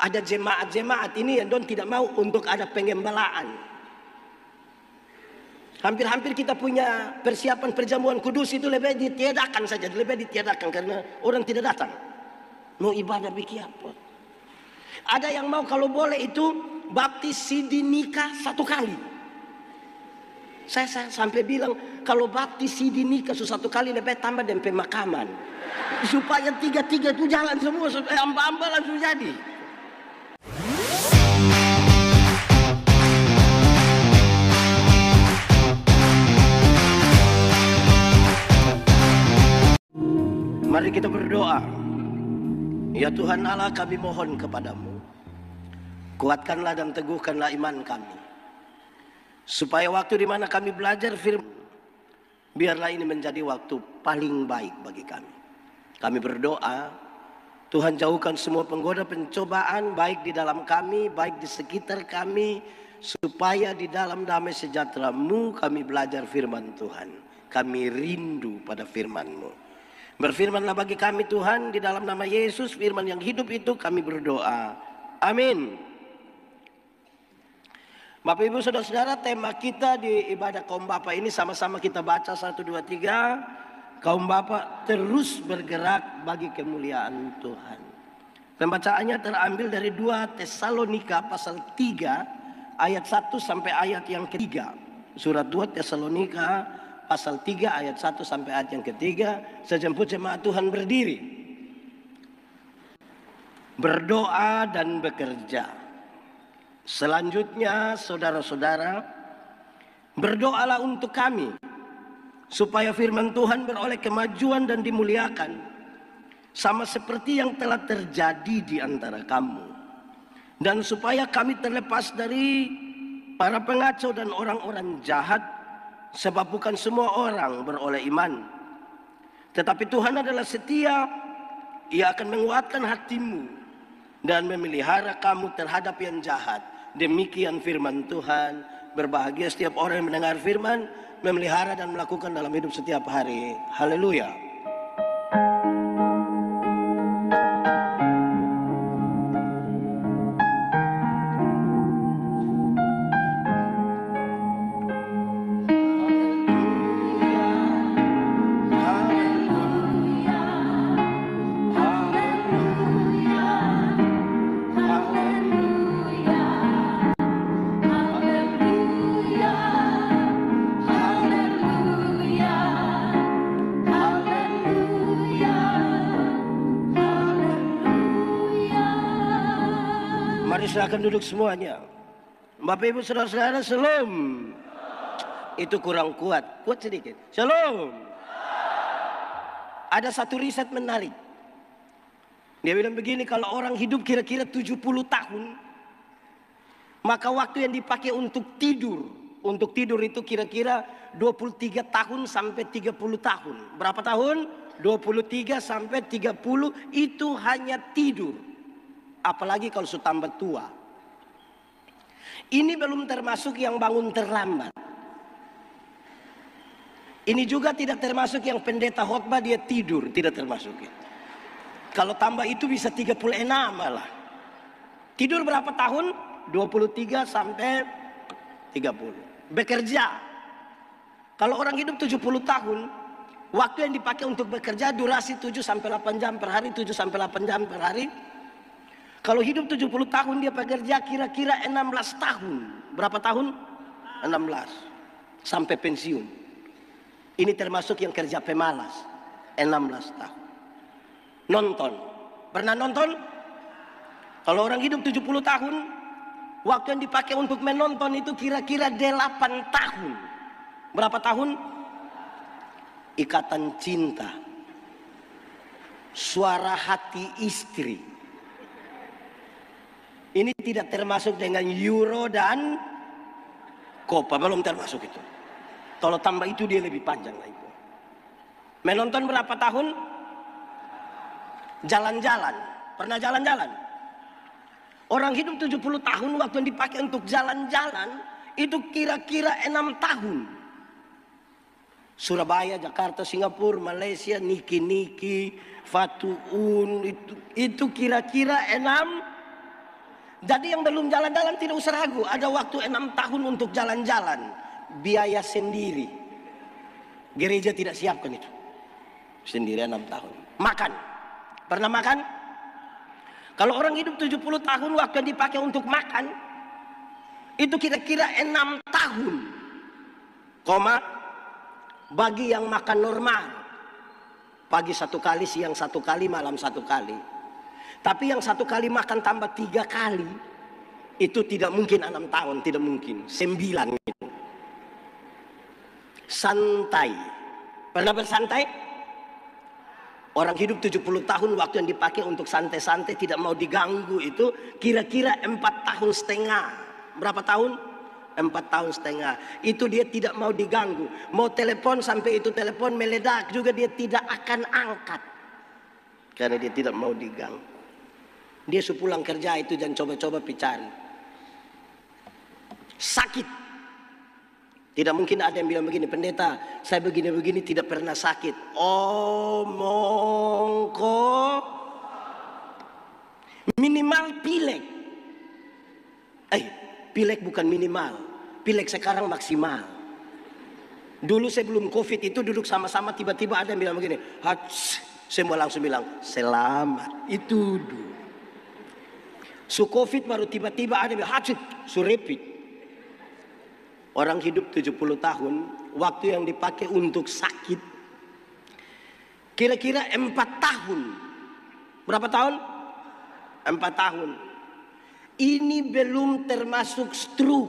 Ada jemaat-jemaat ini yang tidak mau untuk ada pengembalaan. Hampir-hampir kita punya persiapan perjamuan kudus itu lebih ditiadakan saja, lebih ditiadakan karena orang tidak datang. Mau ibadah bikin apa? Ada yang mau kalau boleh itu baptis sidi nikah 1 kali. Saya sampai bilang kalau baptis sidi nikah 1 kali lebih tambah dan pemakaman. Supaya 3 itu jalan semua, supaya amba-amba langsung jadi. Mari kita berdoa. Ya Tuhan Allah, kami mohon kepadamu, kuatkanlah dan teguhkanlah iman kami, supaya waktu di mana kami belajar firman, biarlah ini menjadi waktu paling baik bagi kami. Kami berdoa, Tuhan jauhkan semua penggoda pencobaan, baik di dalam kami, baik di sekitar kami, supaya di dalam damai sejahtera-Mu kami belajar firman Tuhan. Kami rindu pada firman-Mu. Berfirmanlah bagi kami Tuhan, di dalam nama Yesus, firman yang hidup itu kami berdoa. Amin. Bapak Ibu Saudara-saudara, tema kita di ibadah kaum Bapa ini sama-sama kita baca 1, 2, 3. Kaum Bapa terus bergerak bagi kemuliaan Tuhan. Pembacaannya terambil dari 2 Tesalonika pasal 3 ayat 1 sampai ayat yang ketiga. Surat 2 Tesalonika pasal 3 ayat 1 sampai ayat yang ketiga. Saya jemput jemaat Tuhan berdiri. Berdoa dan bekerja. Selanjutnya saudara-saudara, berdoalah untuk kami, supaya firman Tuhan beroleh kemajuan dan dimuliakan, sama seperti yang telah terjadi di antara kamu. Dan supaya kami terlepas dari para pengacau dan orang-orang jahat, sebab bukan semua orang beroleh iman. Tetapi Tuhan adalah setia. Ia akan menguatkan hatimu dan memelihara kamu terhadap yang jahat. Demikian firman Tuhan. Berbahagia setiap orang yang mendengar firman, memelihara dan melakukan dalam hidup setiap hari. Haleluya. Mari silakan duduk semuanya. Bapak Ibu Saudara-saudara, shalom. Itu kurang kuat, kuat sedikit. Shalom. Ada satu riset menarik. Dia bilang begini, kalau orang hidup kira-kira 70 tahun, maka waktu yang dipakai untuk tidur itu kira-kira 23 tahun sampai 30 tahun. Berapa tahun? 23 sampai 30 itu hanya tidur. Apalagi kalau sudah tambah tua. Ini belum termasuk yang bangun terlambat. Ini juga tidak termasuk yang pendeta khotbah dia tidur, tidak termasuk. Kalau tambah itu bisa 36 malah. Tidur berapa tahun? 23 sampai 30. Bekerja. Kalau orang hidup 70 tahun, waktu yang dipakai untuk bekerja durasi 7 sampai 8 jam per hari, 7 sampai 8 jam per hari. Kalau hidup 70 tahun dia bekerja kira-kira 16 tahun. Berapa tahun? 16. Sampai pensiun. Ini termasuk yang kerja pemalas. 16 tahun. Nonton. Pernah nonton? Kalau orang hidup 70 tahun, waktu yang dipakai untuk menonton itu kira-kira 8 tahun. Berapa tahun? Ikatan Cinta. Suara Hati Istri. Ini tidak termasuk dengan Euro dan Copa, belum termasuk itu. Kalau tambah itu dia lebih panjang lagi. Menonton berapa tahun? Jalan-jalan. Pernah jalan-jalan? Orang hidup 70 tahun waktu yang dipakai untuk jalan-jalan itu kira-kira 6 tahun. Surabaya, Jakarta, Singapura, Malaysia, Niki-Niki, Fatuun, itu kira-kira 6 Jadi yang belum jalan-jalan tidak usah ragu. Ada waktu 6 tahun untuk jalan-jalan. Biaya sendiri. Gereja tidak siapkan itu. Sendiri 6 tahun. Makan. Pernah makan? Kalau orang hidup 70 tahun waktu yang dipakai untuk makan, itu kira-kira 6 tahun. Bagi yang makan normal. Pagi 1 kali, siang 1 kali, malam 1 kali. Tapi yang 1 kali makan tambah 3 kali, itu tidak mungkin 6 tahun, tidak mungkin. 9 itu. Santai. Pernah bersantai? Orang hidup 70 tahun waktu yang dipakai untuk santai-santai, tidak mau diganggu, itu kira-kira 4 tahun setengah. Berapa tahun? 4 tahun setengah. Itu dia tidak mau diganggu. Mau telepon sampai itu telepon meledak juga dia tidak akan angkat. Karena dia tidak mau diganggu. Dia sepulang kerja itu jangan coba-coba cari. Sakit. Tidak mungkin ada yang bilang begini, pendeta, saya begini-begini tidak pernah sakit. Omongko. Minimal pilek. Pilek bukan minimal. Pilek sekarang maksimal. Dulu sebelum COVID itu duduk sama-sama, tiba-tiba ada yang bilang begini, semua langsung bilang, selamat. Itu dulu. COVID baru tiba-tiba ada yang bilang, repeat. Orang hidup 70 tahun, waktu yang dipakai untuk sakit, kira-kira 4 tahun. Berapa tahun? 4 tahun. Ini belum termasuk stroke.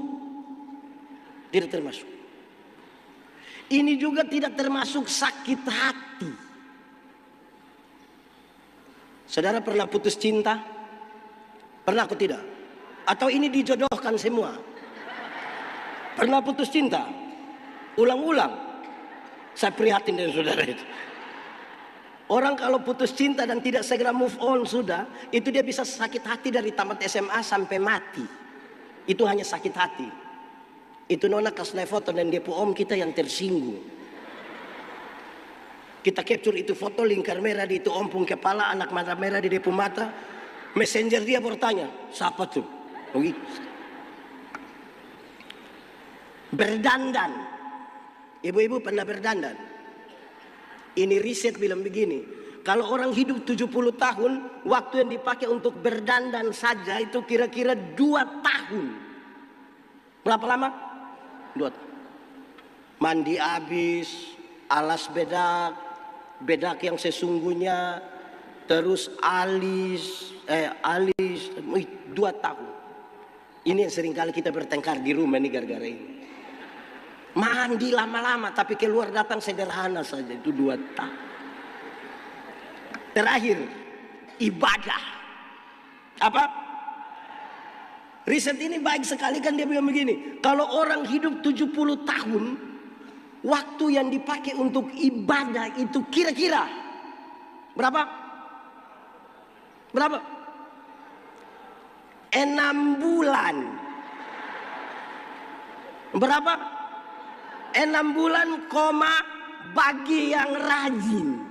Tidak termasuk. Ini juga tidak termasuk sakit hati. Saudara pernah putus cinta? Pernah atau tidak? Atau ini dijodohkan semua? Pernah putus cinta? Ulang-ulang. Saya prihatin dengan saudara itu. Orang kalau putus cinta dan tidak segera move on sudah, itu dia bisa sakit hati dari tamat SMA sampai mati. Itu hanya sakit hati. Itu nona kasih foto dan dia om kita yang tersinggung. Kita capture itu foto, lingkar merah di itu ompung kepala, anak mata merah di depan mata. Messenger dia bertanya, siapa tuh? Oh, gitu. Berdandan. Ibu-ibu pernah berdandan? Ini riset bilang begini, kalau orang hidup 70 tahun, waktu yang dipakai untuk berdandan saja itu kira-kira 2 tahun. Berapa lama? 2 tahun. Mandi habis, alas bedak yang sesungguhnya, terus alis 2 tahun. Ini yang seringkali kita bertengkar di rumah nih gara-gara ini. Mandi lama-lama tapi keluar datang sederhana saja, itu 2 tahun. Terakhir, ibadah. Apa? Riset ini baik sekali kan dia bilang begini, kalau orang hidup 70 tahun, waktu yang dipakai untuk ibadah itu kira-kira berapa? Berapa? 6 bulan. Berapa? 6 bulan, bagi yang rajin.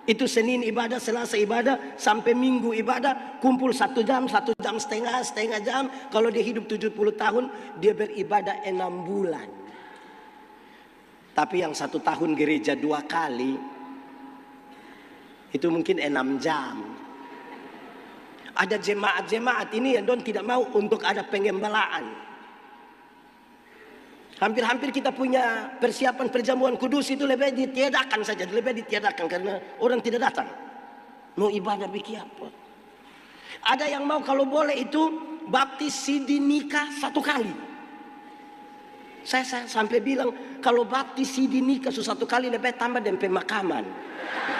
Itu Senin ibadah, Selasa ibadah, sampai Minggu ibadah, kumpul 1 jam, 1 jam setengah jam. Kalau dia hidup 70 tahun, dia beribadah 6 bulan. Tapi yang 1 tahun gereja 2 kali, itu mungkin 6 jam. Ada jemaat-jemaat ini yang tidak mau untuk ada pengembalaan. Hampir-hampir kita punya persiapan perjamuan kudus itu lebih ditiadakan saja, lebih ditiadakan karena orang tidak datang. Mau ibadah bikin apa? Ada yang mau kalau boleh itu baptis sidi nikah 1 kali. Saya sampai bilang kalau baptis sidi nikah 1 kali lebih tambah dan pemakaman.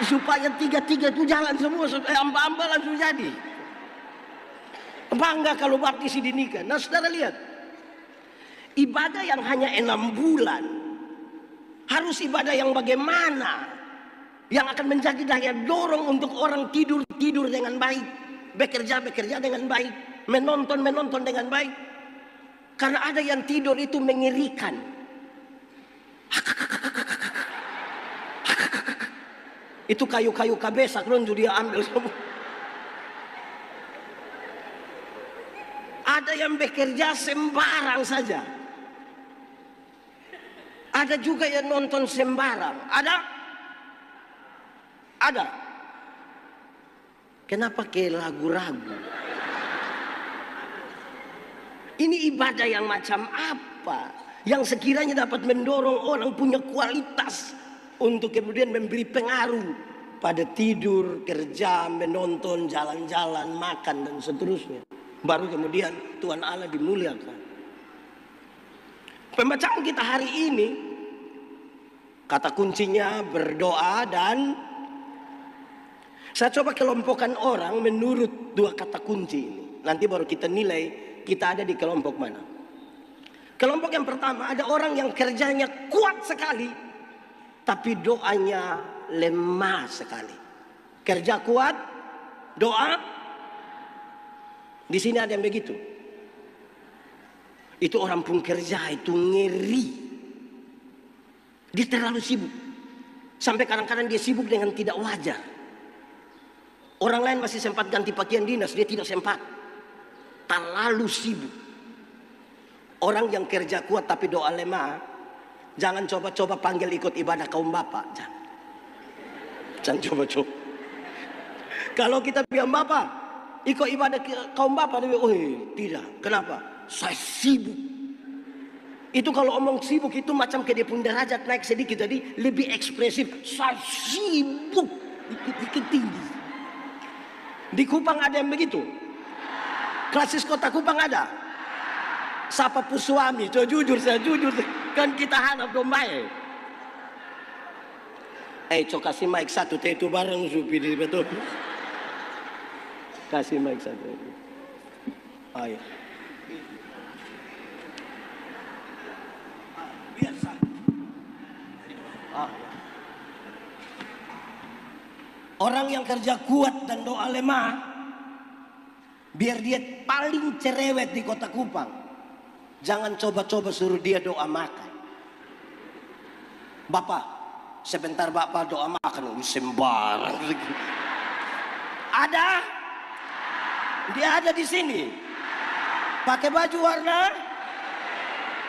Supaya 3-3 itu jalan semua, amba-amba langsung jadi. Bangga kalau baptis sidi nikah. Nah saudara lihat. Ibadah yang hanya 6 bulan harus ibadah yang bagaimana, yang akan menjadi daya dorong untuk orang tidur dengan baik, bekerja dengan baik, menonton dengan baik. Karena ada yang tidur itu mengerikan. Itu kayu-kayu kabesak dia ambil semua. Ada yang bekerja sembarang saja. Ada juga yang nonton sembarang. Ada. Kenapa kayak lagu-lagu? Ini ibadah yang macam apa? Yang sekiranya dapat mendorong orang punya kualitas untuk kemudian memberi pengaruh pada tidur, kerja, menonton, jalan-jalan, makan dan seterusnya. Baru kemudian Tuhan Allah dimuliakan. Pembacaan kita hari ini, kata kuncinya berdoa, dan saya coba kelompokkan orang menurut dua kata kunci ini. Nanti baru kita nilai kita ada di kelompok mana. Kelompok yang pertama, ada orang yang kerjanya kuat sekali, tapi doanya lemah sekali. Kerja kuat, doa. Di sini ada yang begitu. Itu orang pun kerja itu ngeri. Dia terlalu sibuk. Sampai kadang-kadang dia sibuk dengan tidak wajar. Orang lain masih sempat ganti pakaian dinas, dia tidak sempat. Terlalu sibuk. Orang yang kerja kuat tapi doa lemah, jangan coba-coba panggil ikut ibadah kaum bapak. Jangan coba-coba. Kalau kita bilang bapak, ikut ibadah kaum bapak, dia bilang, oh tidak. Kenapa? Saya sibuk. Itu kalau omong sibuk itu macam kayak dia pun derajat naik sedikit, jadi lebih ekspresif. Saya sibuk. Dikit tinggi. Di Kupang ada yang begitu. Klasis kota Kupang ada. Sapa pu suami, jujur saya jujur. Kan kita harap dombai. Cok kasih mic satu, itu bareng supi di betul. Kasih mic satu. Ayo. Biasa. Orang yang kerja kuat dan doa lemah, biar dia paling cerewet di kota Kupang, jangan coba-coba suruh dia doa makan. Bapak, sebentar bapak doa makan. Sembarang. Ada. Dia ada di sini. Pakai baju warna.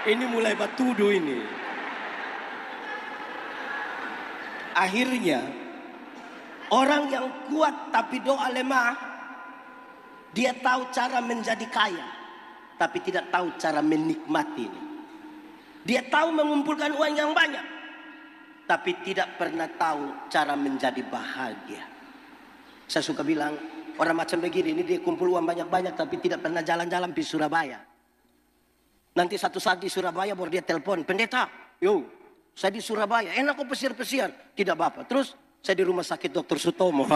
Ini mulai batudu ini. Akhirnya, orang yang kuat tapi doa lemah, dia tahu cara menjadi kaya, tapi tidak tahu cara menikmati. Dia tahu mengumpulkan uang yang banyak, tapi tidak pernah tahu cara menjadi bahagia. Saya suka bilang, orang macam begini, ini dia kumpul uang banyak-banyak, tapi tidak pernah jalan-jalan di Surabaya. Nanti satu saat di Surabaya baru dia telepon, pendeta, yo, saya di Surabaya, enak kok pesiar-pesiar. Tidak bapak, terus saya di rumah sakit Dr. Sutomo.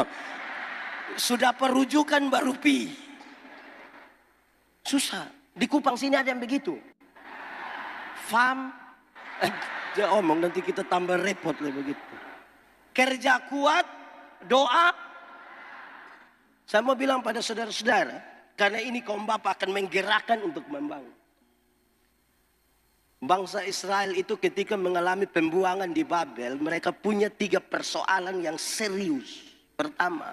Sudah perujukan baru pi. Susah. Di Kupang sini ada yang begitu. Fam. Dia omong nanti kita tambah repot lah begitu. Kerja kuat, doa. Saya mau bilang pada saudara-saudara, karena ini kaum bapak akan menggerakkan untuk membangun. Bangsa Israel itu ketika mengalami pembuangan di Babel, mereka punya 3 persoalan yang serius. Pertama,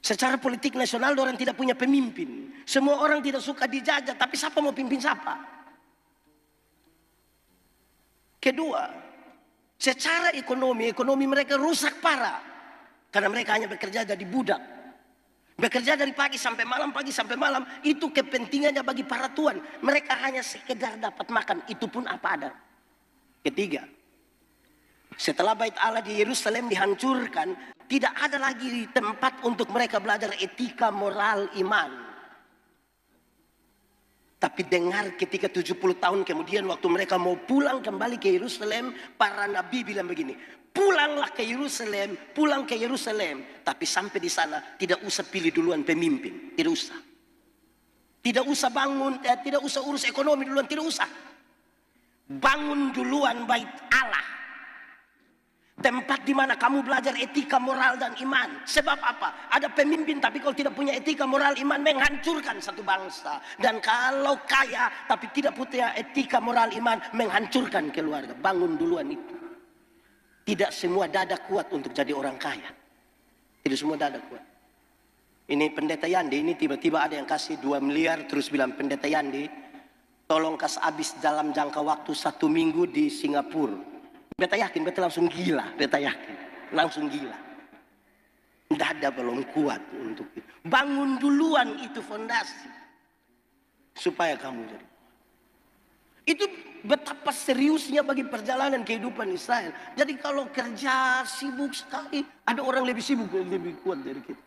secara politik nasional orang tidak punya pemimpin. Semua orang tidak suka dijajah, tapi siapa mau pimpin siapa? Kedua, secara ekonomi mereka rusak parah. Karena mereka hanya bekerja jadi budak. Bekerja dari pagi sampai malam, itu kepentingannya bagi para tuan. Mereka hanya sekedar dapat makan, itu pun apa ada. Ketiga, setelah bait Allah di Yerusalem dihancurkan, tidak ada lagi tempat untuk mereka belajar etika, moral, iman. Tapi dengar ketika 70 tahun kemudian waktu mereka mau pulang kembali ke Yerusalem, para nabi bilang begini, pulanglah ke Yerusalem, pulang ke Yerusalem. Tapi sampai di sana tidak usah pilih duluan pemimpin, tidak usah. Tidak usah bangun, tidak usah urus ekonomi duluan, tidak usah. Bangun duluan bait Allah. Tempat di mana kamu belajar etika, moral, dan iman. Sebab apa? Ada pemimpin tapi kalau tidak punya etika, moral, iman, menghancurkan satu bangsa. Dan kalau kaya tapi tidak punya etika, moral, iman, menghancurkan keluarga. Bangun duluan itu. Tidak semua dada kuat untuk jadi orang kaya. Tidak semua dada kuat. Ini pendeta Yandi, ini tiba-tiba ada yang kasih 2 miliar, terus bilang, pendeta Yandi, tolong kas habis dalam jangka waktu 1 minggu di Singapura. Beta yakin, beta langsung gila, beta yakin, langsung gila. Tidak ada belum kuat untuk itu. Bangun duluan itu fondasi, supaya kamu jadi. Itu betapa seriusnya bagi perjalanan kehidupan Israel. Jadi kalau kerja sibuk sekali, ada orang lebih sibuk, lebih kuat dari kita.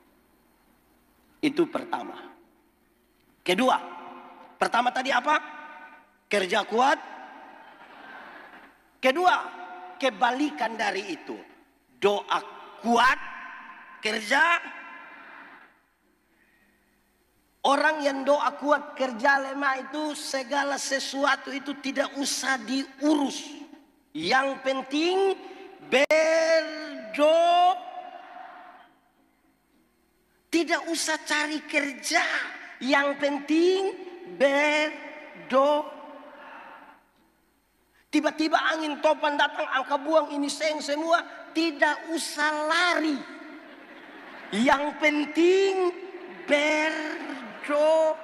Itu pertama. Kedua, pertama tadi apa? Kerja kuat. Kedua, kebalikan dari itu. Doa kuat, kerja. Orang yang doa kuat, kerja lemah itu segala sesuatu itu tidak usah diurus. Yang penting berdoa. Tidak usah cari kerja. Yang penting berdoa. Tiba-tiba angin topan datang, angka buang ini seng semua. Tidak usah lari. Yang penting berdoa.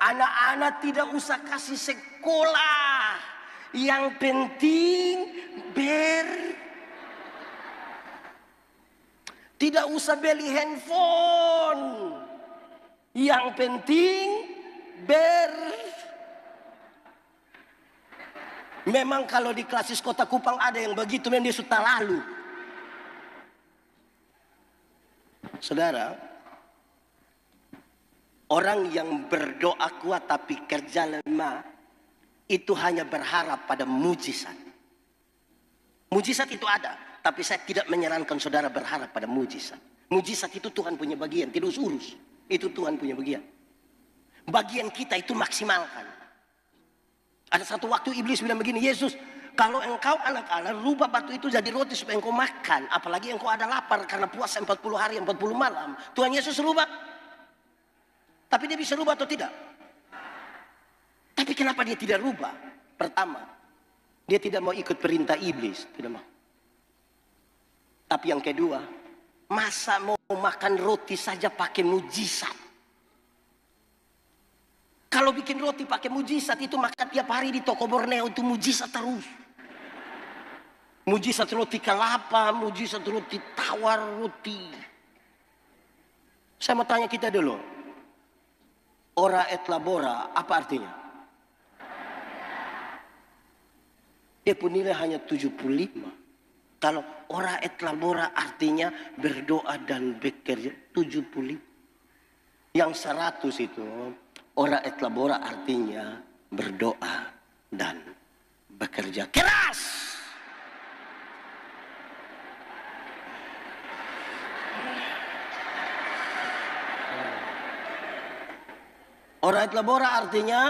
Anak-anak tidak usah kasih sekolah. Yang penting tidak usah beli handphone. Yang penting Memang kalau di klasis Kota Kupang ada yang begitu, memang dia sudah lalu. Saudara, orang yang berdoa kuat tapi kerja lemah, itu hanya berharap pada mujizat. Mujizat itu ada, tapi saya tidak menyarankan saudara berharap pada mujizat. Mujizat itu Tuhan punya bagian, tidak urus. Itu Tuhan punya bagian. Bagian kita itu maksimalkan. Ada satu waktu iblis bilang begini, Yesus, kalau engkau anak-anak rubah batu itu jadi roti supaya engkau makan. Apalagi engkau ada lapar karena puasa 40 hari 40 malam. Tuhan Yesus rubah. Tapi dia bisa rubah atau tidak? Tapi kenapa dia tidak rubah? Pertama, dia tidak mau ikut perintah iblis. Tidak mau. Tapi yang kedua, masa mau makan roti saja pakai mujizat? Kalau bikin roti pakai mujizat itu, maka tiap hari di toko Borneo itu mujizat terus. Mujizat roti kelapa, mujizat roti tawar, roti. Saya mau tanya kita dulu. Ora et labora, apa artinya? Dia pun nilai hanya 75. Kalau ora et labora artinya berdoa dan bekerja, 75. Yang 100 itu, ora et labora artinya berdoa dan bekerja keras. Ora et labora artinya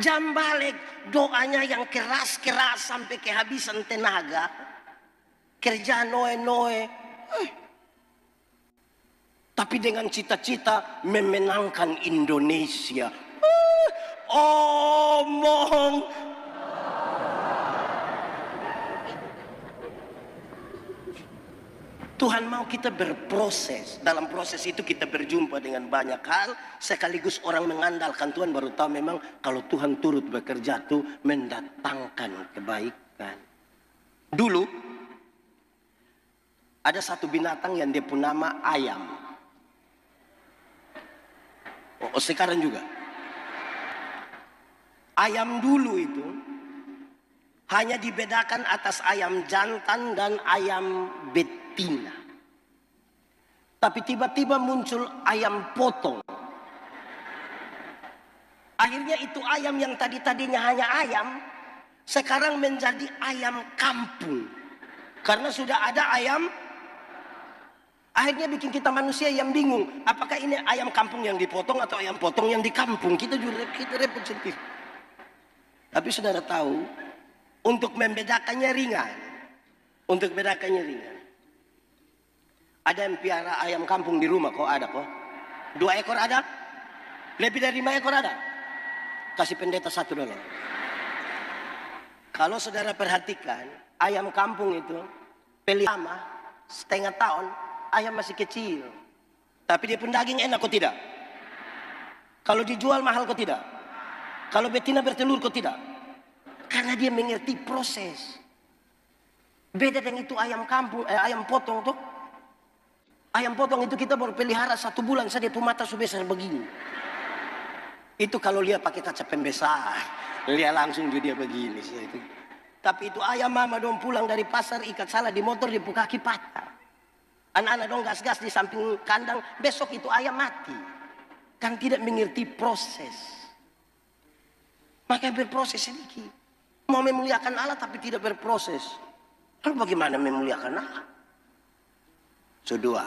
jam balik, doanya yang keras-keras sampai kehabisan tenaga. Kerja noe-noe. Tapi dengan cita-cita memenangkan Indonesia. Omong. Tuhan mau kita berproses. Dalam proses itu kita berjumpa dengan banyak hal. Sekaligus orang mengandalkan Tuhan baru tahu memang kalau Tuhan turut bekerja itu mendatangkan kebaikan. Dulu ada satu binatang yang dia pun nama ayam. Oh, sekarang juga. Ayam dulu itu hanya dibedakan atas ayam jantan dan ayam betina. Tapi tiba-tiba muncul ayam potong. Akhirnya itu ayam yang tadinya hanya ayam, sekarang menjadi ayam kampung. Karena sudah ada ayam. Akhirnya bikin kita manusia yang bingung. Apakah ini ayam kampung yang dipotong atau ayam potong yang di kampung? Kita repot sendiri. Tapi saudara tahu, untuk membedakannya ringan. Untuk membedakannya ringan. Ada yang piara ayam kampung di rumah, kok ada kok? 2 ekor ada? Lebih dari 5 ekor ada? Kasih pendeta 1 dulu. Kalau saudara perhatikan, ayam kampung itu Pelihara setengah tahun, ayam masih kecil. Tapi dia pun daging enak kok tidak? Kalau dijual mahal kok tidak? Kalau betina bertelur kok tidak? Karena dia mengerti proses. Beda dengan itu ayam kampung, ayam potong tuh. Ayam potong itu kita baru pelihara 1 bulan saja tuh mata sebesar begini. Itu kalau lihat pakai kaca pembesar, lihat langsung dia begini. Itu. Tapi itu ayam mama dong pulang dari pasar ikat salah di motor di kaki patah. Anak-anak dong gas-gas di samping kandang, besok itu ayam mati. Kan tidak mengerti proses. Maka berproses sedikit. Mau memuliakan Allah tapi tidak berproses. Lalu bagaimana memuliakan Allah? Kedua,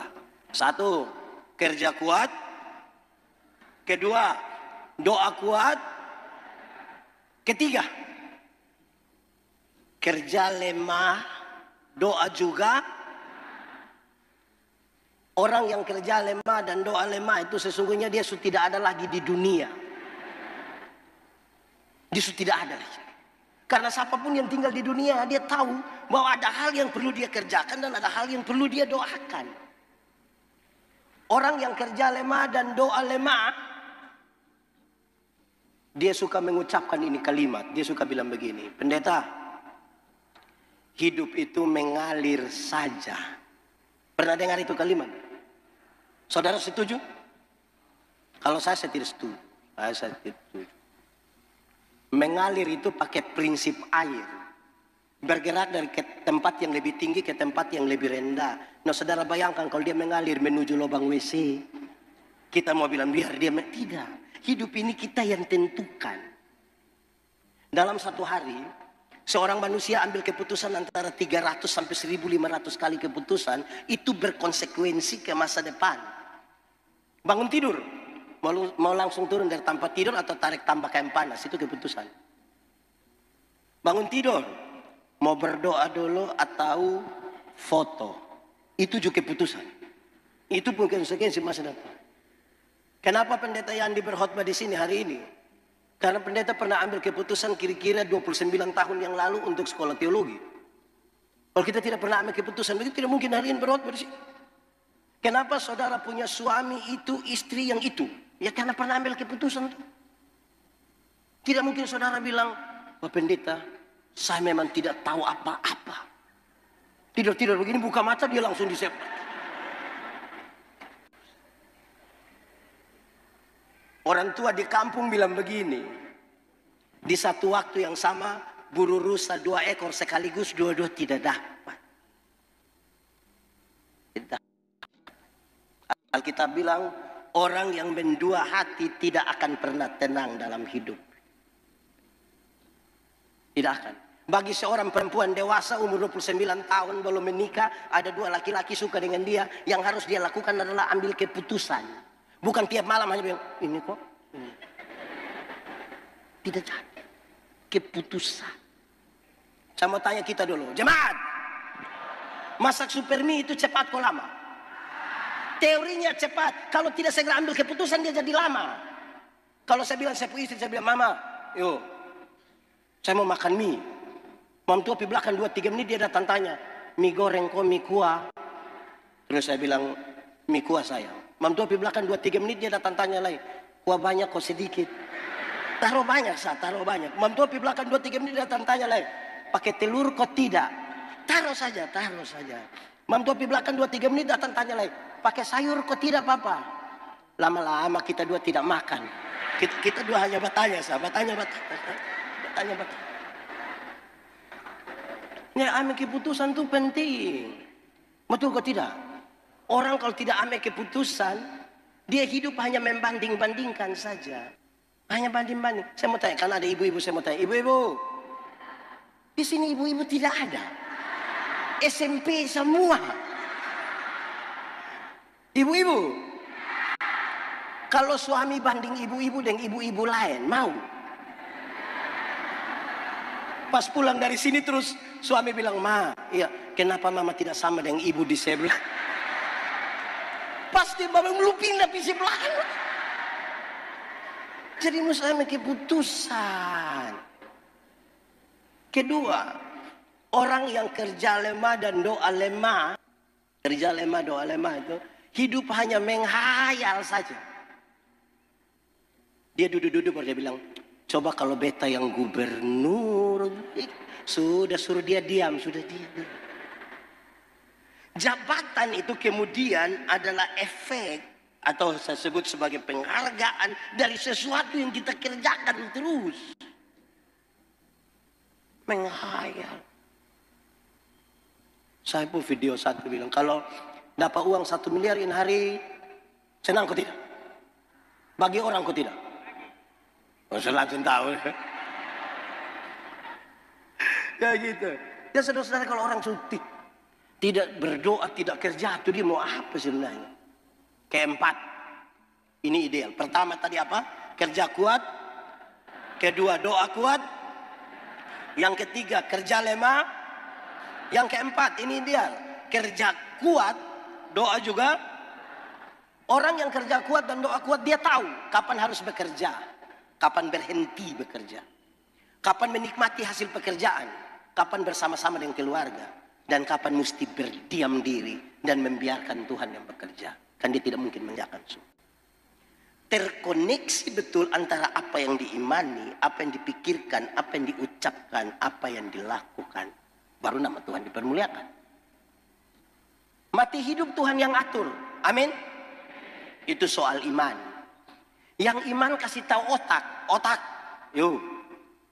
1, kerja kuat. Kedua, doa kuat. Ketiga, kerja lemah, doa juga. Orang yang kerja lemah dan doa lemah itu sesungguhnya dia sudah tidak ada lagi di dunia. Dia sudah tidak ada lagi. Karena siapapun yang tinggal di dunia, dia tahu bahwa ada hal yang perlu dia kerjakan dan ada hal yang perlu dia doakan. Orang yang kerja lemah dan doa lemah, dia suka mengucapkan ini kalimat. Dia suka bilang begini, pendeta, hidup itu mengalir saja. Pernah dengar itu kalimat? Saudara setuju? Kalau saya tidak setuju. Saya tidak setuju. Mengalir itu pakai prinsip air. Bergerak dari tempat yang lebih tinggi ke tempat yang lebih rendah. Nah saudara bayangkan kalau dia mengalir menuju lubang WC. Kita mau bilang biar dia, tidak. Hidup ini kita yang tentukan. Dalam 1 hari, seorang manusia ambil keputusan antara 300 sampai 1500 kali keputusan. Itu berkonsekuensi ke masa depan. Bangun tidur. Mau langsung turun dari tempat tidur atau tarik tambah kain panas, itu keputusan. Bangun tidur, mau berdoa dulu atau foto, itu juga keputusan. Itu pun konsekuensi masa depan. Kenapa pendeta Yandi berkhotbah di sini hari ini? Karena pendeta pernah ambil keputusan kira-kira 29 tahun yang lalu untuk sekolah teologi. Kalau kita tidak pernah ambil keputusan, begitu tidak mungkin hari ini berkhotbah di sini. Kenapa saudara punya suami itu, istri yang itu? Ya karena pernah ambil keputusan itu. Tidak mungkin saudara bilang, Pak pendeta, saya memang tidak tahu apa-apa. Tidur-tidur begini, buka mata dia langsung disep. Orang tua di kampung bilang begini, di satu waktu yang sama, buru rusa 2 ekor sekaligus, dua-dua tidak dapat. Alkitab bilang, orang yang mendua hati tidak akan pernah tenang dalam hidup. Tidak akan. Bagi seorang perempuan dewasa umur 29 tahun belum menikah, ada 2 laki-laki suka dengan dia, yang harus dia lakukan adalah ambil keputusan. Bukan tiap malam hanya bilang, ini kok. Ini. Tidak jadi. Keputusan. Saya mau tanya kita dulu, jemaat. Masak super mie itu cepat kok lama? Teorinya cepat. Kalau tidak segera ambil keputusan dia jadi lama. Kalau saya bilang saya punya istri, saya bilang, mama, yuk, saya mau makan mie. Mam tua di belakang 2-3 menit dia datang tanya, mie goreng kok mie kuah? Terus saya bilang, mie kuah sayang. Mam tua di belakang 2-3 menit dia datang tanya lagi, kuah banyak kok sedikit? Taruh banyak, taruh banyak. Mam tua di belakang 2-3 menit dia datang tanya lagi, pakai telur kok tidak? Taruh saja, taruh saja. Mam tua di belakang 2-3 menit datang tanya lagi, pakai sayur kok tidak papa? Lama-lama kita 2 tidak makan. Kita 2 hanya bertanya, bertanya. Ya, ambil keputusan itu penting. Betul kok tidak? Orang kalau tidak ambil keputusan, dia hidup hanya membanding-bandingkan saja. Hanya banding-banding. Saya mau tanya, karena ada ibu-ibu, saya mau tanya, ibu-ibu. Di sini ibu-ibu tidak ada. SMP semua. Ibu-ibu. Kalau suami banding ibu-ibu dengan ibu-ibu lain, mau? Pas pulang dari sini terus suami bilang, ma, iya, kenapa mama tidak sama dengan ibu di sebelah? Pasti mama belum pindah di sebelah. Jadi mesti ambil keputusan. Kedua, Orang yang kerja lemah dan doa lemah, kerja lemah, doa lemah itu, hidup hanya menghayal saja. Dia duduk-duduk baru dia bilang, coba kalau beta yang gubernur, sudah suruh dia diam, sudah diam. Jabatan itu kemudian adalah efek atau saya sebut sebagai penghargaan dari sesuatu yang kita kerjakan terus. Menghayal. Saya pun video satu bilang, kalau dapat uang 1 miliar in hari, senang kok tidak? Bagi orang kok tidak? Oh, saya langsung tahu. Ya gitu. Ya saudara-saudara, kalau orang suti tidak berdoa, tidak kerja, itu dia mau apa sebenarnya? Keempat, ini ideal. Pertama tadi apa? Kerja kuat. Kedua, doa kuat. Yang ketiga, kerja lemah. Yang keempat, ini ideal. Kerja kuat, doa juga. Orang yang kerja kuat dan doa kuat, dia tahu kapan harus bekerja, kapan berhenti bekerja, kapan menikmati hasil pekerjaan, kapan bersama-sama dengan keluarga, dan kapan mesti berdiam diri dan membiarkan Tuhan yang bekerja. Kan dia tidak mungkin mengerjakan semua. Terkoneksi betul antara apa yang diimani, apa yang dipikirkan, apa yang diucapkan, apa yang dilakukan. Baru nama Tuhan dipermuliakan. Mati hidup Tuhan yang atur. Amin. Itu soal iman. Yang iman kasih tahu otak. Otak. Yo.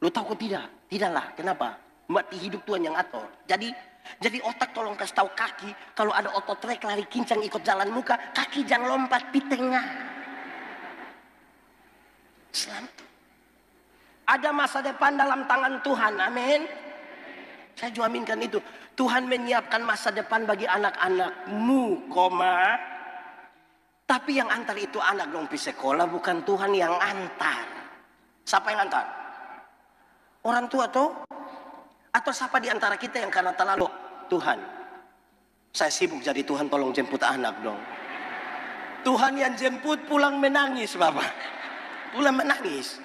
Lu tahu kok tidak? Tidaklah. Kenapa? Mati hidup Tuhan yang atur. Jadi otak tolong kasih tahu kaki. Kalau ada otot trek lari kincang ikut jalan muka. Kaki jangan lompat di tengah. Selamat. Ada masa depan dalam tangan Tuhan. Amin. Saya jaminkan itu. Tuhan menyiapkan masa depan bagi anak-anakmu, koma. Tapi yang antar itu anak dong pergi sekolah, bukan Tuhan yang antar. Siapa yang antar? Orang tua toh? Atau siapa di antara kita yang karena terlalu Tuhan, saya sibuk jadi Tuhan, tolong jemput anak dong. Tuhan yang jemput pulang menangis, Bapak. Pulang menangis.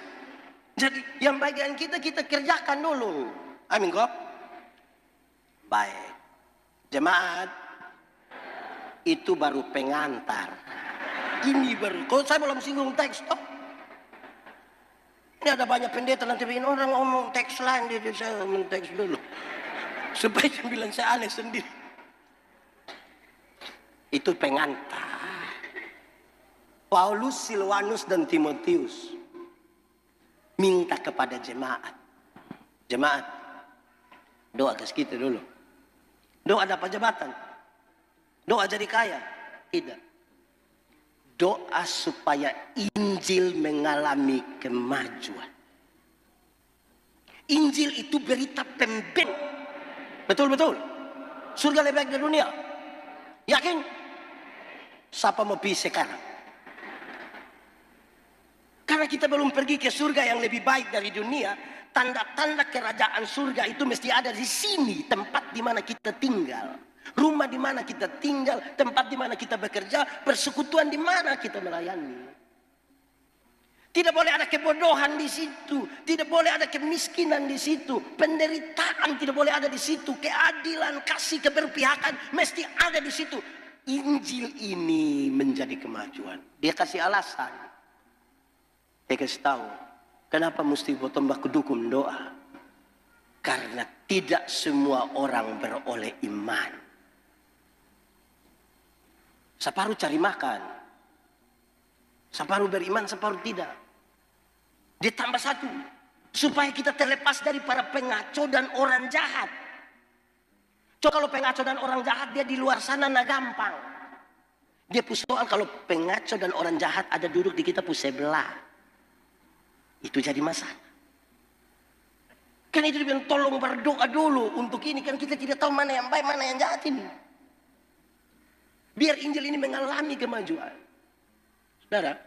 Jadi yang bagian kita kerjakan dulu. Amin kok. Baik, jemaat, itu baru pengantar. Ini baru, kalau saya belum singgung teks toh. Ini ada banyak pendeta nanti bikin orang ngomong teks lain, jadi saya ngomong teks dulu. Supaya dia bilang saya aneh sendiri. Itu pengantar. Paulus, Silwanus, dan Timotius minta kepada jemaat. Jemaat, doa ke kita dulu. Doa dapat jabatan. Doa jadi kaya. Tidak. Doa supaya Injil mengalami kemajuan. Injil itu berita pembeda. Betul-betul. Surga lebih baik dari dunia. Yakin? Siapa mau pergi sekarang? Karena kita belum pergi ke surga yang lebih baik dari dunia. Tanda-tanda kerajaan surga itu mesti ada di sini, tempat di mana kita tinggal, rumah di mana kita tinggal, tempat di mana kita bekerja, persekutuan di mana kita melayani. Tidak boleh ada kebodohan di situ, tidak boleh ada kemiskinan di situ, penderitaan tidak boleh ada di situ, keadilan, kasih, keberpihakan mesti ada di situ. Injil ini menjadi kemajuan. Dia kasih alasan, dia kasih tahu. Kenapa mesti tambah kedukun doa? Karena tidak semua orang beroleh iman. Separuh cari makan. Separuh beriman, separuh tidak. Ditambah satu. Supaya kita terlepas dari para pengaco dan orang jahat. Coba kalau pengaco dan orang jahat dia di luar sana nah gampang. Dia soal kalau pengaco dan orang jahat ada duduk di kita sebelah. Itu jadi masalah. Kan itu dibilang tolong berdoa dulu untuk ini. Kan kita tidak tahu mana yang baik, mana yang jahat ini. Biar Injil ini mengalami kemajuan. Saudara,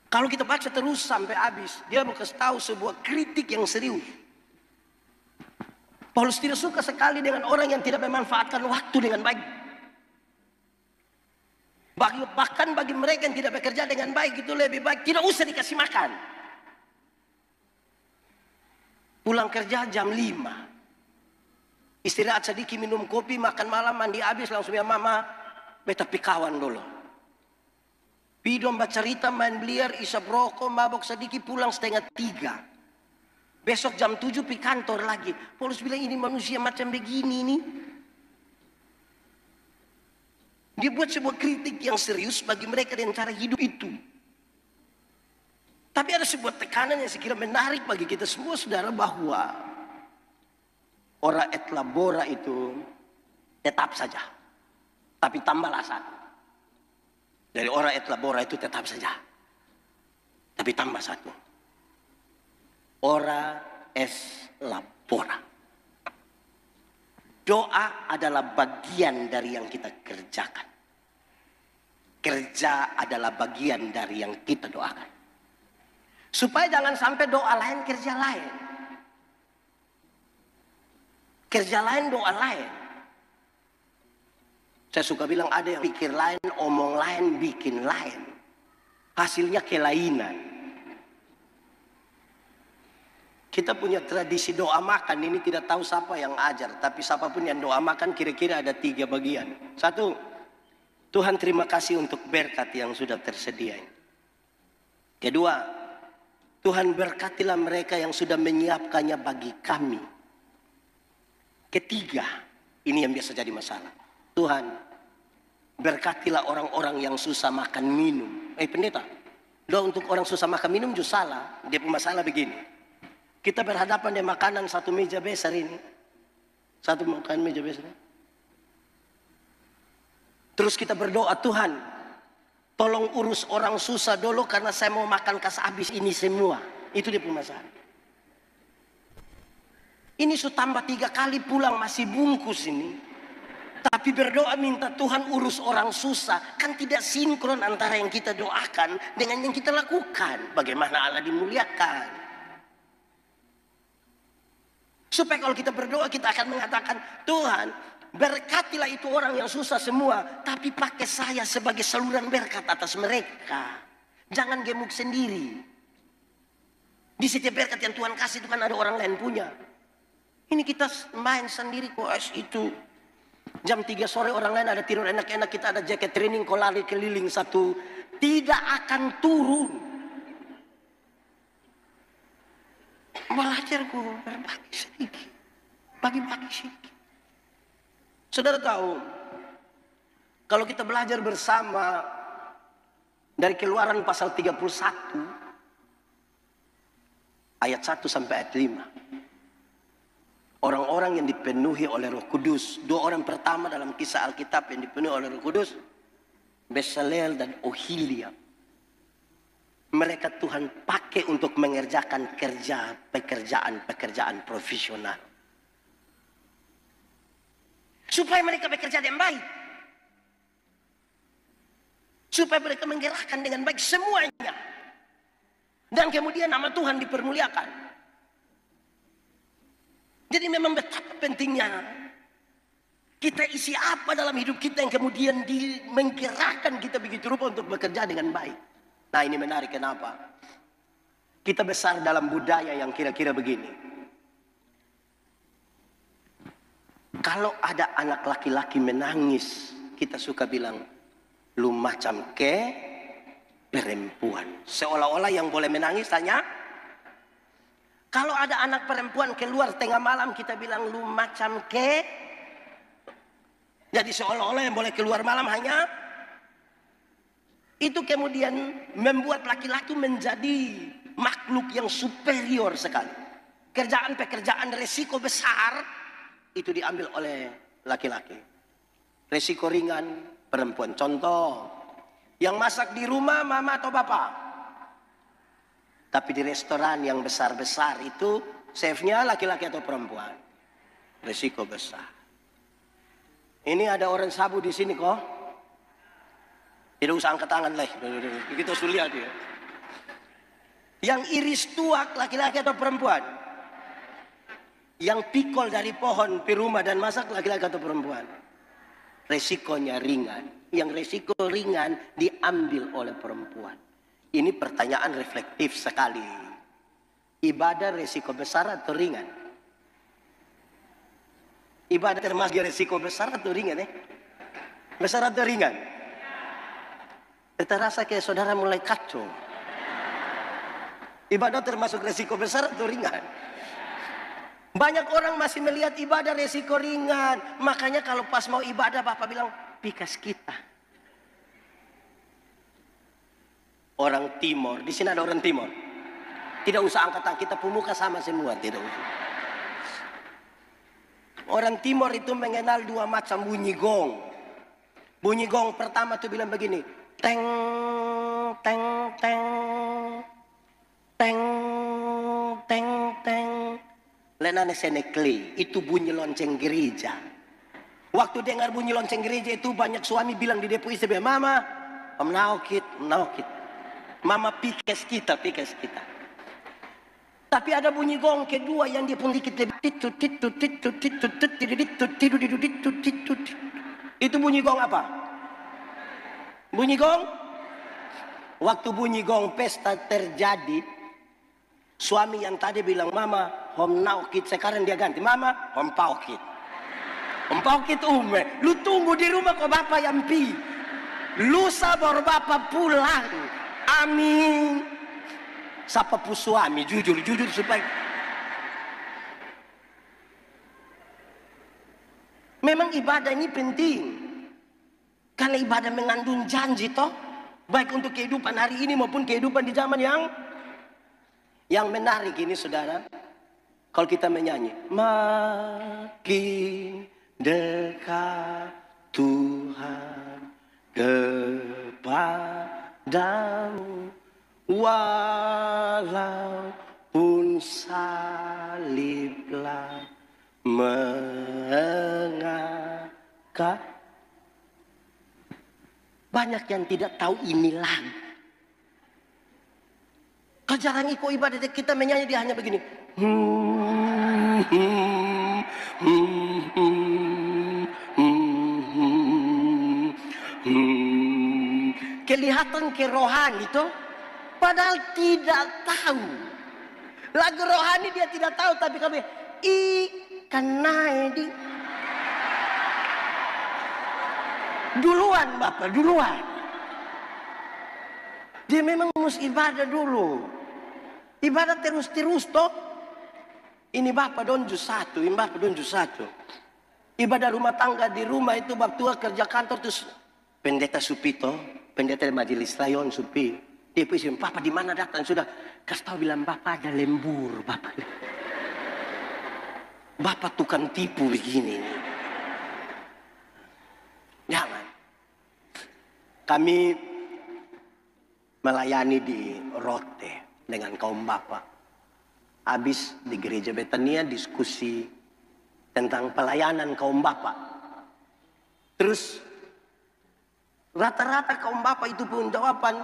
kalau kita baca terus sampai habis, dia mau kasih tahu sebuah kritik yang serius. Paulus tidak suka sekali dengan orang yang tidak memanfaatkan waktu dengan baik. Bahkan bagi mereka yang tidak bekerja dengan baik, itu lebih baik tidak usah dikasih makan. Pulang kerja jam 5. Istirahat sedikit, minum kopi, makan malam, mandi habis, langsung ya mama, beta pi kawan dulu. Pidom baca cerita, main biliar, isap rokok, mabok sedikit, pulang 2:30. Besok jam 7 pi kantor lagi. Paulus bilang ini manusia macam begini nih. Dia buat sebuah kritik yang serius bagi mereka dengan cara hidup itu. Tapi ada sebuah tekanan yang sekira menarik bagi kita semua saudara, bahwa ora et labora itu tetap saja. Tapi tambahlah satu. Dari ora et labora itu tetap saja. Tapi tambah satu. Ora es labora. Doa adalah bagian dari yang kita kerjakan. Kerja adalah bagian dari yang kita doakan. Supaya jangan sampai doa lain, kerja lain. Kerja lain, doa lain. Saya suka bilang ada yang pikir lain, omong lain, bikin lain. Hasilnya kelainan. Kita punya tradisi doa makan, ini tidak tahu siapa yang ajar. Tapi siapapun yang doa makan kira-kira ada 3 bagian. 1, Tuhan terima kasih untuk berkat yang sudah tersedia. 2, Tuhan berkatilah mereka yang sudah menyiapkannya bagi kami. 3, ini yang biasa jadi masalah. Tuhan berkatilah orang-orang yang susah makan minum. Pendeta, doa untuk orang susah makan minum juga salah. Dia punya masalah begini. Kita berhadapan dengan makanan satu meja besar ini. Satu makan meja besar. Terus kita berdoa, Tuhan tolong urus orang susah dulu karena saya mau makan kas habis ini semua. Itu dia punya masalah. Ini sudah tambah 3 kali pulang masih bungkus ini. Tapi berdoa minta Tuhan urus orang susah. Kan tidak sinkron antara yang kita doakan dengan yang kita lakukan. Bagaimana Allah dimuliakan. Supaya kalau kita berdoa kita akan mengatakan, Tuhan berkatilah itu orang yang susah semua. Tapi pakai saya sebagai saluran berkat atas mereka. Jangan gemuk sendiri. Di setiap berkat yang Tuhan kasih itu kan ada orang lain punya. Ini kita main sendiri kok itu. Jam 3 sore orang lain ada tidur enak-enak, kita ada jaket training, kok lari keliling satu. Tidak akan turun. Belajar kok berbagi sedikit. Bagi-bagi sedikit. Saudara tahu, kalau kita belajar bersama dari Keluaran pasal 31 ayat 1 sampai ayat 5. Orang-orang yang dipenuhi oleh Roh Kudus, 2 orang pertama dalam kisah Alkitab yang dipenuhi oleh Roh Kudus, Bezalel dan Oholiab. Mereka Tuhan pakai untuk mengerjakan pekerjaan profesional. Supaya mereka bekerja dengan baik. Supaya mereka menggerakkan dengan baik semuanya. Dan kemudian nama Tuhan dipermuliakan. Jadi memang betapa pentingnya kita isi apa dalam hidup kita yang kemudian menggerakkan kita begitu rupa untuk bekerja dengan baik. Nah ini menarik, kenapa? Kita besar dalam budaya yang kira-kira begini. Kalau ada anak laki-laki menangis, kita suka bilang, lu macam ke perempuan. Seolah-olah yang boleh menangis hanya. Kalau ada anak perempuan keluar tengah malam, kita bilang lu macam ke. Jadi seolah-olah yang boleh keluar malam hanya. Itu kemudian membuat laki-laki menjadi makhluk yang superior sekali. Pekerjaan resiko besar itu diambil oleh laki-laki. Resiko ringan perempuan. Contoh, yang masak di rumah mama atau bapak. Tapi di restoran yang besar-besar itu chefnya laki-laki atau perempuan. Risiko besar. Ini ada orang sabu di sini kok. Tidak usah angkat tangan lah. Kita sudah lihat dia. Yang iris tuak laki-laki atau perempuan. Yang pikul dari pohon di rumah dan masak laki-laki atau perempuan. Resikonya ringan. Yang resiko ringan diambil oleh perempuan. Ini pertanyaan reflektif sekali. Ibadah resiko besar atau ringan? Ibadah termasuk resiko besar atau ringan ya? Besar atau ringan? Terasa kayak saudara mulai kacau. Ibadah termasuk resiko besar atau ringan? Banyak orang masih melihat ibadah resiko ringan. Makanya kalau pas mau ibadah Bapak bilang, pikas kita. Orang Timur, di sini ada orang Timur. Tidak usah angkat tangan, kita pemuka sama semua, tidak usah. Orang Timur itu mengenal dua macam bunyi gong. Bunyi gong pertama tuh bilang begini, teng, teng, teng, teng, teng, teng. Lenane senekli, itu bunyi lonceng gereja. Waktu dengar bunyi lonceng gereja itu banyak suami bilang di depo istri, mama, menaukit, menaukit. Mama pikes kita, pikes kita. Tapi ada bunyi gong kedua yang dia pun dikit lebih. Itu bunyi gong apa? Bunyi gong? Waktu bunyi gong pesta terjadi, suami yang tadi bilang mama hom naukit, sekarang dia ganti mama hom paukit. Hom paukit lu tunggu di rumah kok bapak yang pi. Lusa baru bapak pulang. Amin. Sapa pu suami jujur supaya memang ibadah ini penting. Karena ibadah mengandung janji toh, baik untuk kehidupan hari ini maupun kehidupan di zaman yang menarik ini saudara. Kalau kita menyanyi, makin dekat Tuhan kepadamu, walaupun saliblah mengangkat. Banyak yang tidak tahu ini lagu. Kalau jarang ikut ibadah kita menyanyi dia hanya begini. Kelihatan kerohani itu, padahal tidak tahu. Lagu rohani dia tidak tahu, tapi kami ikan naik duluan Bapak, duluan. Dia memang mesti ibadah dulu. Ibadah terus toh. Ini Bapak donju satu, ini Bapak donju satu. Ibadah rumah tangga di rumah itu bab tua kerja kantor terus pendeta Supito, pendeta majelis rayon Supi. Dia pusing, Papa di mana datang sudah kasih tahu bilang Bapak ada lembur, Bapak. Bapak tukang tipu begini. Jangan. Kami melayani di Rote dengan kaum Bapak. Habis di gereja Betania diskusi tentang pelayanan kaum Bapak. Terus rata-rata kaum Bapak itu pun jawaban,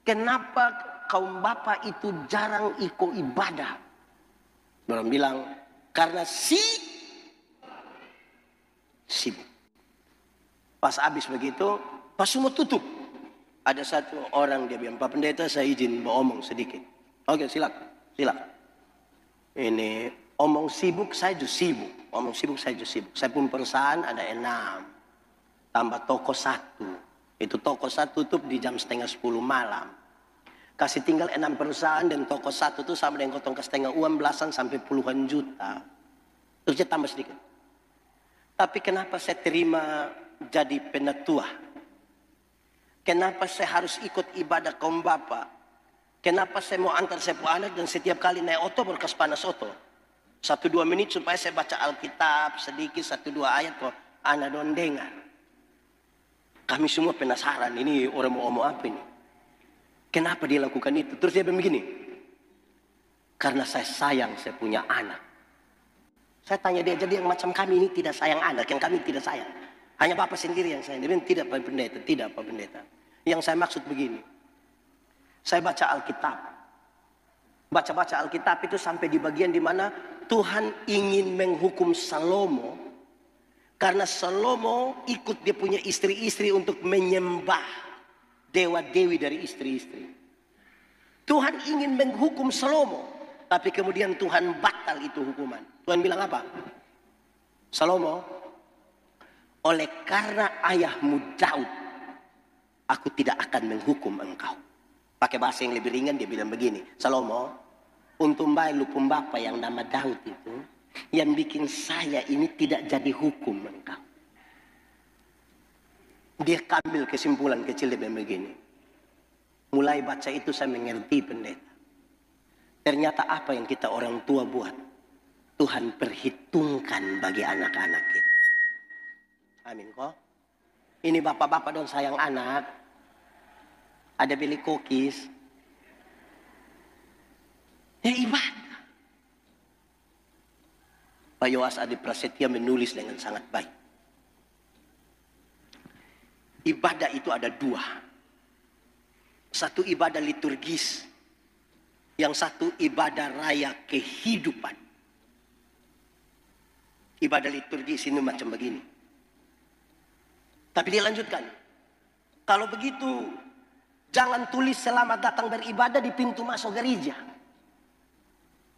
kenapa kaum Bapak itu jarang ikut ibadah? Orang bilang karena sibuk. Pas habis begitu, pas semua tutup. Ada satu orang dia bilang, Pak Pendeta saya izin omong sedikit. Oke silakan. Silakan. Ini omong sibuk saya juga sibuk. Omong sibuk saya juga sibuk. Saya pun perusahaan ada 6. Tambah toko 1. Itu toko 1 tutup di jam 9:30 malam. Kasih tinggal 6 perusahaan dan toko 1 itu sama dengan kotong setengah uang belasan sampai puluhan juta. Terus dia tambah sedikit. Tapi kenapa saya terima jadi penatua? Kenapa saya harus ikut ibadah kaum Bapak? Kenapa saya mau antar saya punya anak dan setiap kali naik oto berkas panas oto 1-2 menit supaya saya baca Alkitab sedikit 1-2 ayat kok anak don dengar. Kami semua penasaran ini orang mau ngomong apa ini. Kenapa dia lakukan itu? Terus dia bilang begini, karena saya sayang saya punya anak. Saya tanya dia, jadi yang macam kami ini tidak sayang anak, yang kami tidak sayang. Hanya Bapak sendiri yang sayang. Dia bilang tidak Pak Pendeta, tidak Pak Pendeta. Yang saya maksud begini. Saya baca Alkitab. Baca-baca Alkitab itu sampai di bagian di mana Tuhan ingin menghukum Salomo. Karena Salomo ikut dia punya istri-istri untuk menyembah dewa-dewi dari istri-istri. Tuhan ingin menghukum Salomo. Tapi kemudian Tuhan batal itu hukuman. Tuhan bilang apa? Salomo, oleh karena ayahmu Daud, aku tidak akan menghukum engkau. Pakai bahasa yang lebih ringan dia bilang begini, Salomo, untuk lupum bapa yang nama Daud itu, yang bikin saya ini tidak jadi hukum engkau. Dia ambil kesimpulan kecil dia bilang begini, mulai baca itu saya mengerti pendeta. Ternyata apa yang kita orang tua buat, Tuhan perhitungkan bagi anak-anak kita. Amin kok. Ini bapak-bapak dong sayang anak. Ada beli kokis. Ya ibadah. Pak Yoas Adi Prasetya menulis dengan sangat baik. Ibadah itu ada dua. Satu ibadah liturgis. Yang satu ibadah raya kehidupan. Ibadah liturgis ini macam begini. Tapi dia lanjutkan. Kalau begitu, jangan tulis selamat datang beribadah di pintu masuk gereja.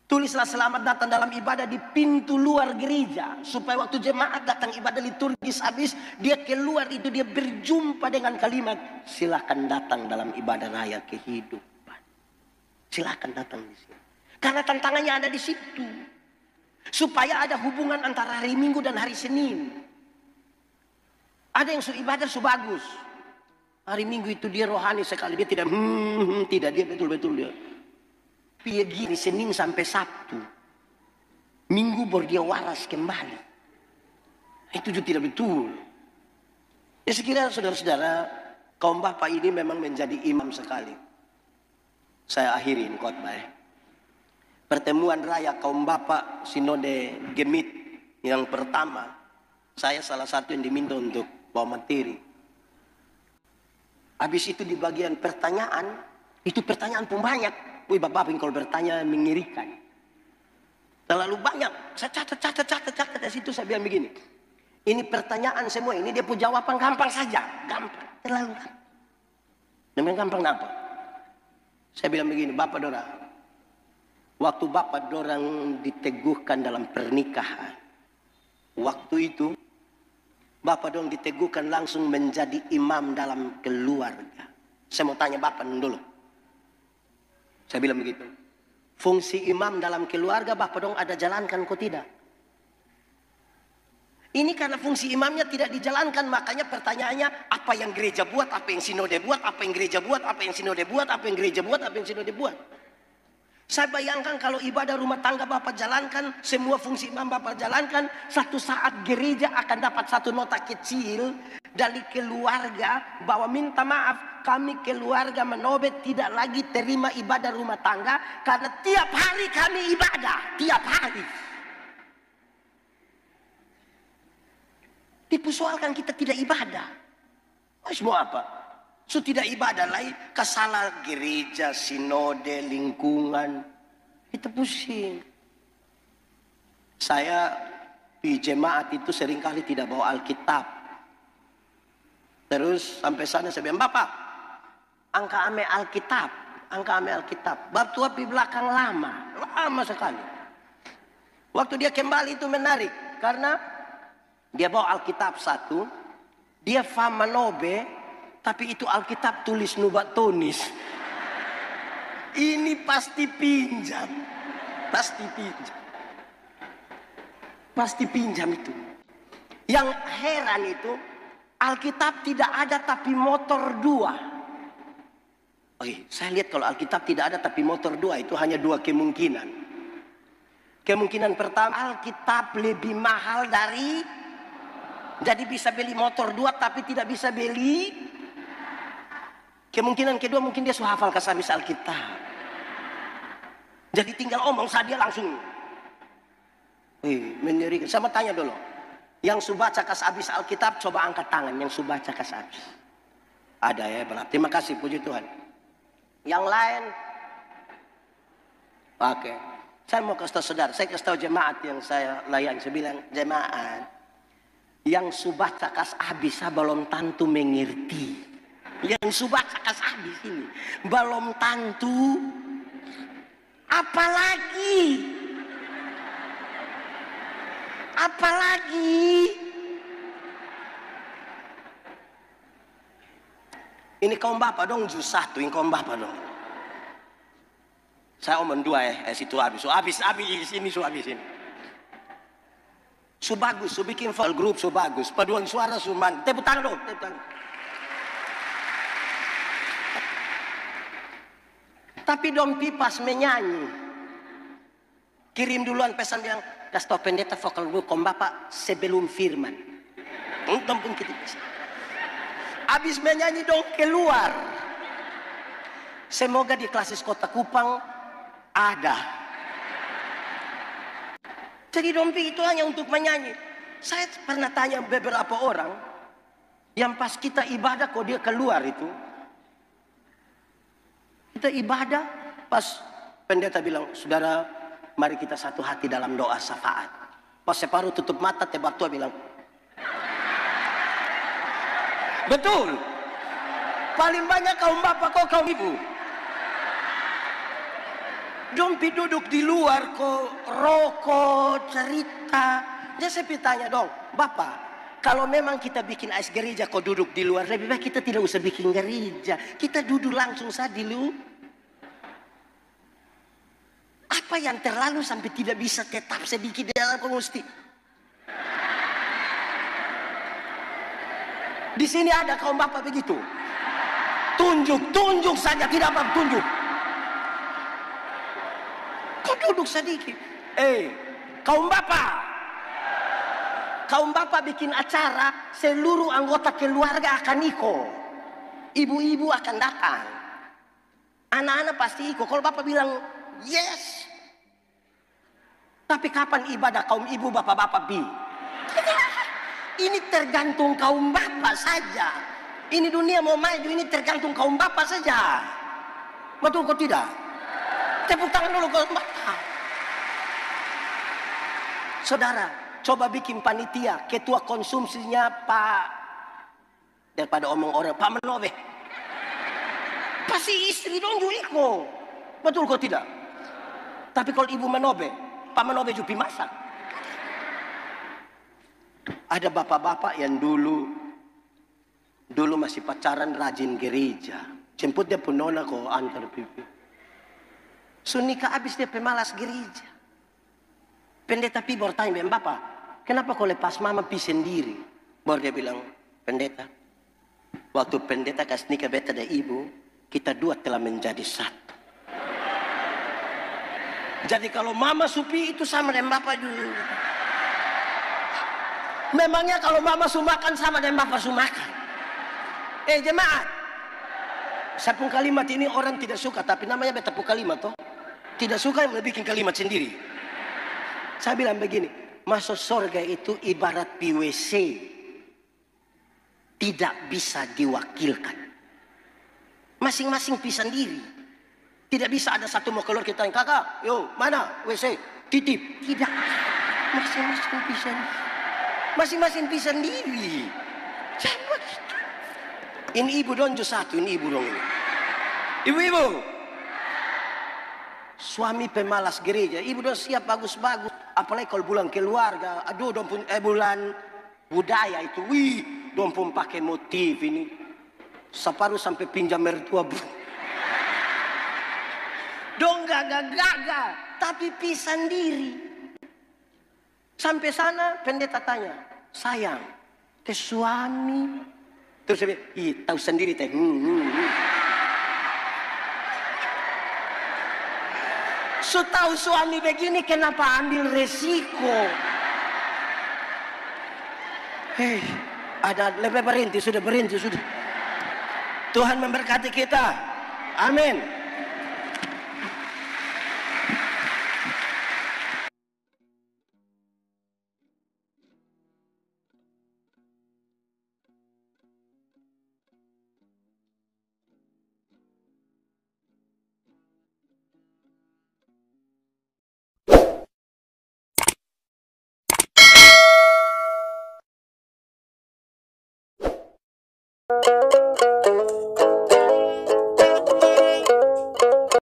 Tulislah selamat datang dalam ibadah di pintu luar gereja. Supaya waktu jemaat datang ibadah liturgis habis, dia keluar itu dia berjumpa dengan kalimat, silakan datang dalam ibadah raya kehidupan. Silakan datang di sini. Karena tantangannya ada di situ. Supaya ada hubungan antara hari Minggu dan hari Senin. Ada yang ibadah bagus. Hari Minggu itu dia rohani sekali. Dia tidak tidak, dia betul-betul dia. Dia gini Senin sampai Sabtu. Minggu baru dia waras kembali. Itu juga tidak betul. Ya sekiranya saudara-saudara, kaum bapak ini memang menjadi imam sekali. Saya akhirin khotbah. Pertemuan raya kaum bapak Sinode Gemit yang pertama, saya salah satu yang diminta untuk bawa materi. Habis itu di bagian pertanyaan, itu pertanyaan pun banyak. Wih bapak kalau bertanya mengirikan. Terlalu banyak. Saya catat dari situ saya bilang begini. Ini pertanyaan semua ini dia pun jawaban gampang saja. Gampang. Terlalu gampang. Namanya gampang apa? Saya bilang begini, Bapak Dora. Waktu Bapak Dorang diteguhkan dalam pernikahan. Waktu itu, Bapak Dorang diteguhkan langsung menjadi imam dalam keluarga. Saya mau tanya Bapak dulu. Saya bilang begitu. Fungsi imam dalam keluarga Bapak Dorang ada jalankan kok tidak? Ini karena fungsi imamnya tidak dijalankan, makanya pertanyaannya apa yang gereja buat, apa yang sinode buat, apa yang gereja buat, apa yang sinode buat, apa yang gereja buat, apa yang sinode buat. Saya bayangkan kalau ibadah rumah tangga Bapak jalankan, semua fungsi imam Bapak jalankan, satu saat gereja akan dapat satu nota kecil dari keluarga bahwa minta maaf, kami keluarga Menobet tidak lagi terima ibadah rumah tangga karena tiap hari kami ibadah, tiap hari. Dipersoalkan kita tidak ibadah. Mas mau apa? So tidak ibadah lagi, kesalahan gereja, sinode, lingkungan. Kita pusing. Saya di jemaat itu seringkali tidak bawa Alkitab. Terus sampai sana saya bilang, Bapak, angka ame Alkitab. Angka ame Alkitab. Bab tua di belakang lama sekali. Waktu dia kembali itu menarik. Karena dia bawa Alkitab satu, dia Famanobe, tapi itu Alkitab tulis Nubat Tonis. Ini pasti pinjam, pasti pinjam itu. Yang heran itu, Alkitab tidak ada tapi motor dua. Saya lihat kalau Alkitab tidak ada tapi motor dua itu hanya dua kemungkinan. Kemungkinan pertama, Alkitab lebih mahal dari. Jadi bisa beli motor dua tapi tidak bisa beli. Kemungkinan kedua mungkin dia sudah hafal habis Alkitab. Jadi tinggal omong saja langsung. Mengerikan. Sama tanya dulu. Yang sudah baca habis Alkitab coba angkat tangan. Yang sudah baca habis. Ada ya berarti. Terima kasih puji Tuhan. Yang lain. Oke. Saya mau kasih tahu saudara. Saya kasih tahu jemaat yang saya layani. Saya bilang jemaat. Yang subah cakas habis belum tentu mengerti. Yang subah cakas habis ini belum tentu. Apalagi ini kaum bapak dong, jus satu ini kaum bapak dong. Saya omong dua situ habis. So habis ini. So bagus, so bikin file group so bagus. Paduan suara so man. Tepuk tangan dong, tepuk tangan. Tapi dong pipas menyanyi. Kirim duluan pesan yang kasih tau pendeta vokal group kaum bapak sebelum firman. Untung pun kita bisa. Habis menyanyi dong keluar. Semoga di klasis Kota Kupang ada. Jadi dompi itu hanya untuk menyanyi. Saya pernah tanya beberapa orang yang pas kita ibadah kok dia keluar itu. Kita ibadah pas pendeta bilang, saudara mari kita satu hati dalam doa syafaat. Pas separuh tutup mata tebak tua bilang, betul. Paling banyak kaum bapak kok kaum ibu. Dompi duduk di luar kok rokok, cerita. Dia saya tanya dong, bapak, kalau memang kita bikin ais gereja kok duduk di luar, lebih baik kita tidak usah bikin gereja. Kita duduk langsung saja di luar. Apa yang terlalu sampai tidak bisa tetap sedikit di dalam pengusti? Di sini ada kaum bapak begitu. Tunjuk saja, tidak apa tunjuk. Kau duduk sedikit. Kaum bapak bikin acara, seluruh anggota keluarga akan ikut. Ibu-ibu akan datang. Anak-anak pasti ikut. Kalau bapak bilang yes. Tapi kapan ibadah kaum ibu bapak-bapak bi? Ini tergantung kaum bapak saja. Ini dunia mau maju, ini tergantung kaum bapak saja. Betul kok tidak? Tepuk tangan dulu kaum bapak. Saudara, coba bikin panitia. Ketua konsumsinya Pak, daripada omong orang, Pak Manobe. Pasti istri dong Juliko. Betul kok tidak? Tapi kalau ibu Manobe, Pak Manobe jupi masak. Ada bapak-bapak yang dulu masih pacaran rajin gereja. Jemput dia pun nona kok antar pipi. So nikah habis dia pemalas gereja. Pendeta pi baru tanya, bapak, kenapa kau lepas mama pi sendiri? Baru dia bilang, pendeta, waktu pendeta kasih nikah beta dan ibu, kita dua telah menjadi satu. Jadi kalau mama supi itu sama dengan bapak dulu. Memangnya kalau mama sumakan sama dengan bapak sumakan? Jemaat, sapung kalimat ini orang tidak suka, tapi namanya beta pun kalimat toh. Tidak suka yang bikin kalimat sendiri. Saya bilang begini, masuk surga itu ibarat PWC, tidak bisa diwakilkan. Masing-masing pi sendiri. Tidak bisa ada satu mau keluar kita yang kakak, yo mana WC, titip. Tidak, masing-masing pi sendiri. Masing-masing pi sendiri. Sama gitu. Ini ibu dong satu, ini ibu dong ini. Ibu-ibu. Suami pemalas gereja, ibu dong siap bagus-bagus. Apalagi kalau bulan keluarga, aduh dong pun bulan budaya itu, wih, dong pun pakai motif ini. Separuh sampai pinjam mertua bu. Dong gagah, tapi pi sendiri. Sampai sana pendeta tanya, sayang, ke suami. Terus saya bilang, tahu sendiri teh. So tahu suami begini kenapa ambil resiko? Ada lebih berhenti sudah. Tuhan memberkati kita. Amin.